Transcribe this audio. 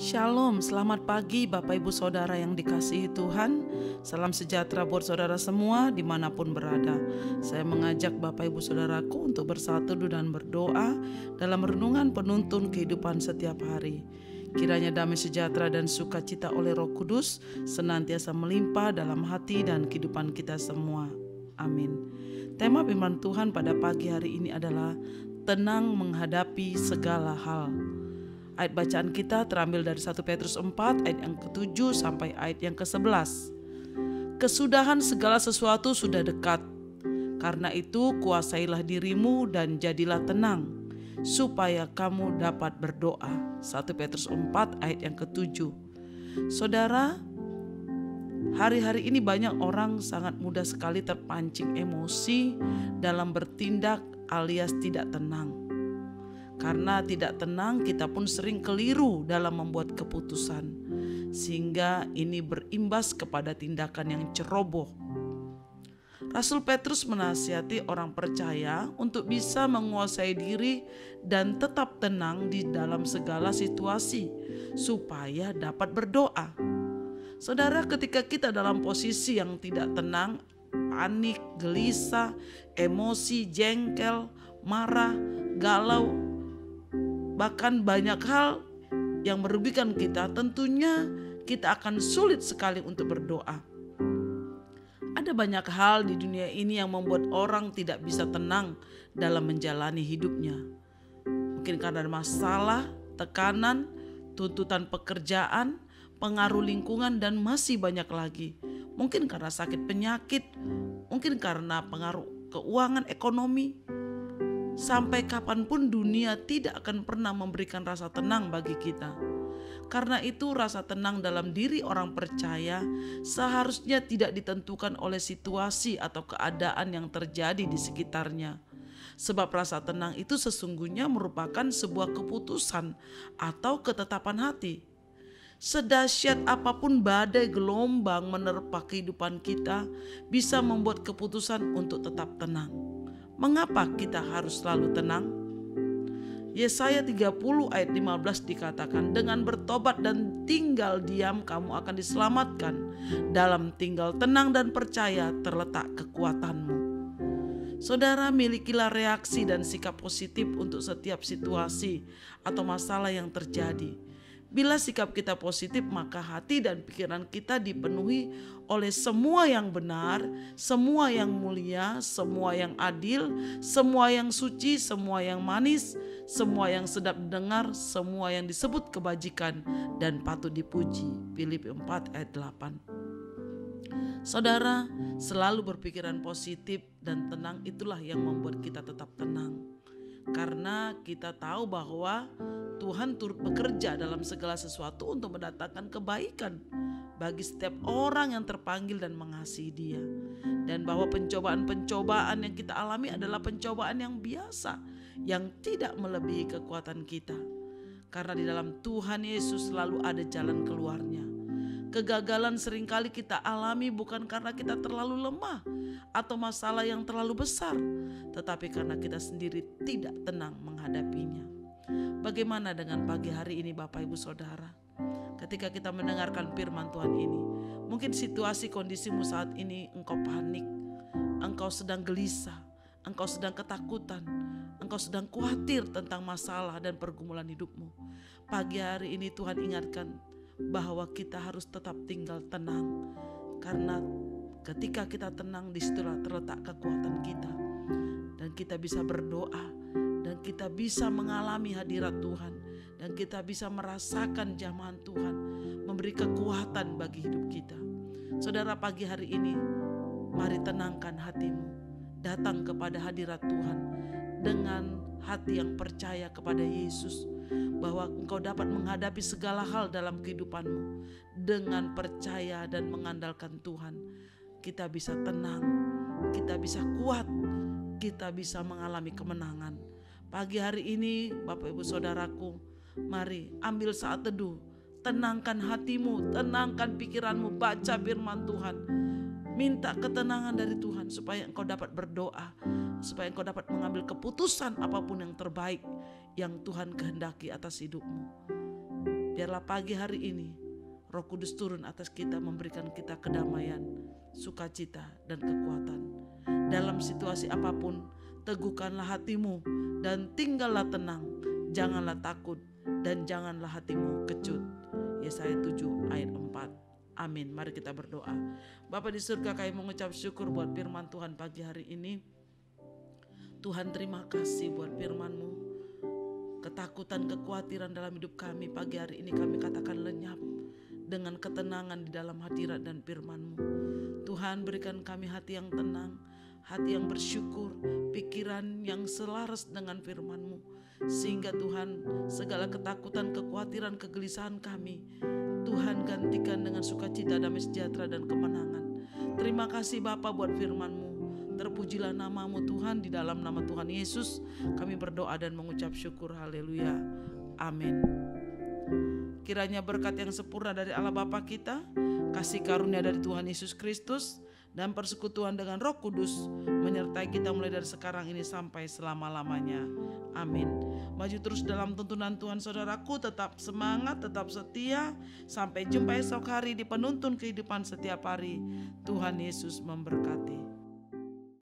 Shalom, selamat pagi Bapak Ibu Saudara yang dikasihi Tuhan. Salam sejahtera buat saudara semua dimanapun berada. Saya mengajak Bapak Ibu Saudaraku untuk bersatu dan berdoa dalam renungan penuntun kehidupan setiap hari. Kiranya damai sejahtera dan sukacita oleh Roh Kudus senantiasa melimpah dalam hati dan kehidupan kita semua. Amin. Tema firman Tuhan pada pagi hari ini adalah tenang menghadapi segala hal. Ayat bacaan kita terambil dari 1 Petrus 4 ayat yang ke-7 sampai ayat yang ke-11. Kesudahan segala sesuatu sudah dekat. Karena itu kuasailah dirimu dan jadilah tenang, supaya kamu dapat berdoa. 1 Petrus 4 ayat yang ke-7. Saudara, hari-hari ini banyak orang sangat mudah sekali terpancing emosi dalam bertindak alias tidak tenang. Karena tidak tenang, kita pun sering keliru dalam membuat keputusan, sehingga ini berimbas kepada tindakan yang ceroboh. Rasul Petrus menasihati orang percaya untuk bisa menguasai diri dan tetap tenang di dalam segala situasi, supaya dapat berdoa. Saudara, ketika kita dalam posisi yang tidak tenang, panik, gelisah, emosi, jengkel, marah, galau, bahkan banyak hal yang merugikan kita, tentunya kita akan sulit sekali untuk berdoa. Ada banyak hal di dunia ini yang membuat orang tidak bisa tenang dalam menjalani hidupnya. Mungkin karena masalah, tekanan, tuntutan pekerjaan, pengaruh lingkungan, dan masih banyak lagi. Mungkin karena sakit penyakit, mungkin karena pengaruh keuangan ekonomi. Sampai kapanpun dunia tidak akan pernah memberikan rasa tenang bagi kita. Karena itu rasa tenang dalam diri orang percaya seharusnya tidak ditentukan oleh situasi atau keadaan yang terjadi di sekitarnya. Sebab rasa tenang itu sesungguhnya merupakan sebuah keputusan atau ketetapan hati. Sedahsyat apapun badai gelombang menerpa kehidupan kita bisa membuat keputusan untuk tetap tenang. Mengapa kita harus selalu tenang? Yesaya 30 ayat 15 dikatakan, dengan bertobat dan tinggal diam kamu akan diselamatkan. Dalam tinggal tenang dan percaya terletak kekuatanmu. Saudara, milikilah reaksi dan sikap positif untuk setiap situasi atau masalah yang terjadi. Bila sikap kita positif, maka hati dan pikiran kita dipenuhi oleh semua yang benar, semua yang mulia, semua yang adil, semua yang suci, semua yang manis, semua yang sedap didengar, semua yang disebut kebajikan dan patut dipuji. Filipi 4 ayat 8. Saudara, selalu berpikiran positif dan tenang itulah yang membuat kita tetap tenang. Karena kita tahu bahwa Tuhan turut bekerja dalam segala sesuatu untuk mendatangkan kebaikan bagi setiap orang yang terpanggil dan mengasihi Dia. Dan bahwa pencobaan-pencobaan yang kita alami adalah pencobaan yang biasa, yang tidak melebihi kekuatan kita. Karena di dalam Tuhan Yesus selalu ada jalan keluarnya. Kegagalan seringkali kita alami bukan karena kita terlalu lemah atau masalah yang terlalu besar, tetapi karena kita sendiri tidak tenang menghadapinya. Bagaimana dengan pagi hari ini Bapak Ibu Saudara? Ketika kita mendengarkan firman Tuhan ini, mungkin situasi kondisimu saat ini engkau panik, engkau sedang gelisah, engkau sedang ketakutan, engkau sedang khawatir tentang masalah dan pergumulan hidupmu. Pagi hari ini Tuhan ingatkan bahwa kita harus tetap tinggal tenang, karena ketika kita tenang, disitulah terletak kekuatan kita, dan kita bisa berdoa, dan kita bisa mengalami hadirat Tuhan, dan kita bisa merasakan jamahan Tuhan memberi kekuatan bagi hidup kita. Saudara, pagi hari ini mari tenangkan hatimu, datang kepada hadirat Tuhan dengan hati yang percaya kepada Yesus, bahwa engkau dapat menghadapi segala hal dalam kehidupanmu dengan percaya dan mengandalkan Tuhan. Kita bisa tenang, kita bisa kuat, kita bisa mengalami kemenangan. Pagi hari ini Bapak Ibu Saudaraku, mari ambil saat teduh, tenangkan hatimu, tenangkan pikiranmu, baca firman Tuhan, minta ketenangan dari Tuhan supaya engkau dapat berdoa, supaya engkau dapat mengambil keputusan apapun yang terbaik yang Tuhan kehendaki atas hidupmu. Biarlah pagi hari ini Roh Kudus turun atas kita, memberikan kita kedamaian, sukacita, dan kekuatan. Dalam situasi apapun, teguhkanlah hatimu dan tinggallah tenang. Janganlah takut dan janganlah hatimu kecut. Yesaya 7 ayat 4. Amin. Mari kita berdoa. Bapa di surga, kami mengucap syukur buat firman Tuhan pagi hari ini. Tuhan, terima kasih buat firman-Mu. Ketakutan, kekhawatiran dalam hidup kami pagi hari ini kami katakan lenyap dengan ketenangan di dalam hadirat dan firman-Mu. Tuhan, berikan kami hati yang tenang, hati yang bersyukur, pikiran yang selaras dengan firman-Mu, sehingga Tuhan segala ketakutan, kekhawatiran, kegelisahan kami Tuhan gantikan dengan sukacita, damai sejahtera, dan kemenangan. Terima kasih Bapa buat firman-Mu. Terpujilah nama-Mu Tuhan. Di dalam nama Tuhan Yesus kami berdoa dan mengucap syukur. Haleluya. Amin. Kiranya berkat yang sempurna dari Allah Bapa kita, kasih karunia dari Tuhan Yesus Kristus, dan persekutuan dengan Roh Kudus menyertai kita mulai dari sekarang ini sampai selama-lamanya. Amin. Maju terus dalam tuntunan Tuhan saudaraku, tetap semangat, tetap setia. Sampai jumpa esok hari di penuntun kehidupan setiap hari. Tuhan Yesus memberkati.